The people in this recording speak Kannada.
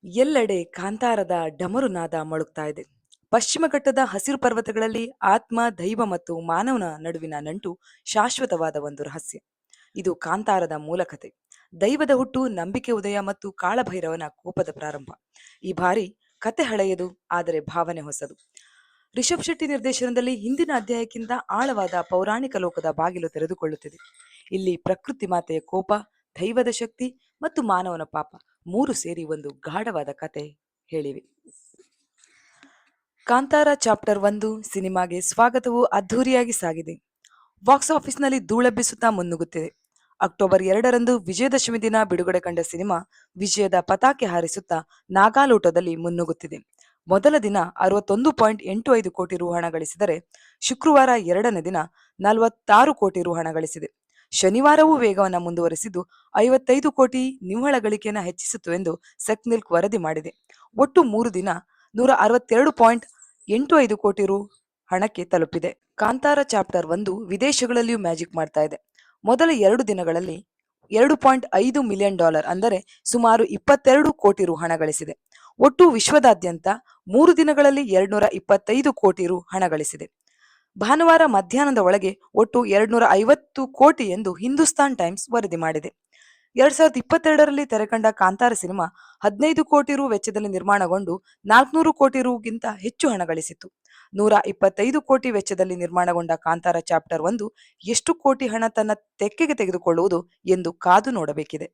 ಎಲ್ಲೆಡೆ ಕಾಂತಾರದ ಡಮರುನಾದ ಮೊಳಗ್ತಾ ಇದೆ. ಪಶ್ಚಿಮ ಘಟ್ಟದ ಹಸಿರು ಪರ್ವತಗಳಲ್ಲಿ ಆತ್ಮ, ದೈವ ಮತ್ತು ಮಾನವನ ನಡುವಿನ ನಂಟು ಶಾಶ್ವತವಾದ ಒಂದು ರಹಸ್ಯ. ಇದು ಕಾಂತಾರದ ಮೂಲಕತೆ. ದೈವದ ಹುಟ್ಟು, ನಂಬಿಕೆ ಉದಯ ಮತ್ತು ಕಾಳಭೈರವನ ಕೋಪದ ಪ್ರಾರಂಭ. ಈ ಬಾರಿ ಕತೆ ಹಳೆಯದು, ಆದರೆ ಭಾವನೆ ಹೊಸದು. ರಿಷಬ್ ಶೆಟ್ಟಿ ನಿರ್ದೇಶನದಲ್ಲಿ ಹಿಂದಿನ ಅಧ್ಯಾಯಕ್ಕಿಂತ ಆಳವಾದ ಪೌರಾಣಿಕ ಲೋಕದ ಬಾಗಿಲು ತೆರೆದುಕೊಳ್ಳುತ್ತಿದೆ. ಇಲ್ಲಿ ಪ್ರಕೃತಿ ಮಾತೆಯ ಕೋಪ, ದೈವದ ಶಕ್ತಿ ಮತ್ತು ಮಾನವನ ಪಾಪ ಮೂರು ಸೇರಿ ಒಂದು ಗಾಢವಾದ ಕತೆ ಹೇಳಿವೆ. ಕಾಂತಾರ ಚಾಪ್ಟರ್ 1 ಸಿನಿಮಾಗೆ ಸ್ವಾಗತವು ಅದ್ಧೂರಿಯಾಗಿ ಸಾಗಿದೆ. ಬಾಕ್ಸ್ ಆಫೀಸ್ನಲ್ಲಿ ಧೂಳೆಬ್ಬಿಸುತ್ತಾ ಮುನ್ನುಗ್ಗುತ್ತಿದೆ. ಅಕ್ಟೋಬರ್ 2ರಂದು ವಿಜಯದಶಮಿ ದಿನ ಬಿಡುಗಡೆ ಕಂಡ ಸಿನಿಮಾ ವಿಜಯದ ಪತಾಕೆ ಹಾರಿಸುತ್ತಾ ನಾಗಾಲೋಟದಲ್ಲಿ ಮುನ್ನುಗ್ಗುತ್ತಿದೆ. ಮೊದಲ ದಿನ 61.85 ಕೋಟಿ ರು ಹಣ ಗಳಿಸಿದರೆ, ಶುಕ್ರವಾರ 2ನೇ ದಿನ 46 ಕೋಟಿ ರು ಹಣ ಗಳಿಸಿದೆ. ಶನಿವಾರವೂ ವೇಗವನ್ನು ಮುಂದುವರೆಸಿದ್ದು 55 ಕೋಟಿ ನಿವ್ವಳ ಗಳಿಕೆಯನ್ನು ಹೆಚ್ಚಿಸಿತು ಎಂದು ಸೆಕ್ನಿಲ್ಕ್ ವರದಿ ಮಾಡಿದೆ. ಒಟ್ಟು 3 ದಿನ 162.85 ಕೋಟಿ ರು ಹಣಕ್ಕೆ ತಲುಪಿದೆ. ಕಾಂತಾರ ಚಾಪ್ಟರ್ 1 ವಿದೇಶಗಳಲ್ಲಿಯೂ ಮ್ಯಾಜಿಕ್ ಮಾಡ್ತಾ ಇದೆ. ಮೊದಲ 2 ದಿನಗಳಲ್ಲಿ $2.5 ಮಿಲಿಯನ್ ಅಂದರೆ ಸುಮಾರು 22 ಕೋಟಿ ರು ಹಣ ಗಳಿಸಿದೆ. ಒಟ್ಟು ವಿಶ್ವದಾದ್ಯಂತ 3 ದಿನಗಳಲ್ಲಿ 225 ಕೋಟಿ ರು ಹಣ ಗಳಿಸಿದೆ. ಭಾನುವಾರ ಮಧ್ಯಾಹ್ನದ ಒಳಗೆ ಒಟ್ಟು 250 ಕೋಟಿ ಎಂದು ಹಿಂದೂಸ್ತಾನ್ ಟೈಮ್ಸ್ ವರದಿ ಮಾಡಿದೆ. 2022ರಲ್ಲಿ ತೆರೆಕಂಡ ಕಾಂತಾರ ಸಿನಿಮಾ 15 ಕೋಟಿ ರು ವೆಚ್ಚದಲ್ಲಿ ನಿರ್ಮಾಣಗೊಂಡು 400 ಕೋಟಿ ರುಗಿಂತ ಹೆಚ್ಚು ಹಣ ಗಳಿಸಿತ್ತು. 125 ಕೋಟಿ ವೆಚ್ಚದಲ್ಲಿ ನಿರ್ಮಾಣಗೊಂಡ ಕಾಂತಾರ ಚಾಪ್ಟರ್ 1 ಎಷ್ಟು ಕೋಟಿ ಹಣ ತನ್ನ ತೆಕ್ಕೆಗೆ ತೆಗೆದುಕೊಳ್ಳುವುದು ಎಂದು ಕಾದು ನೋಡಬೇಕಿದೆ.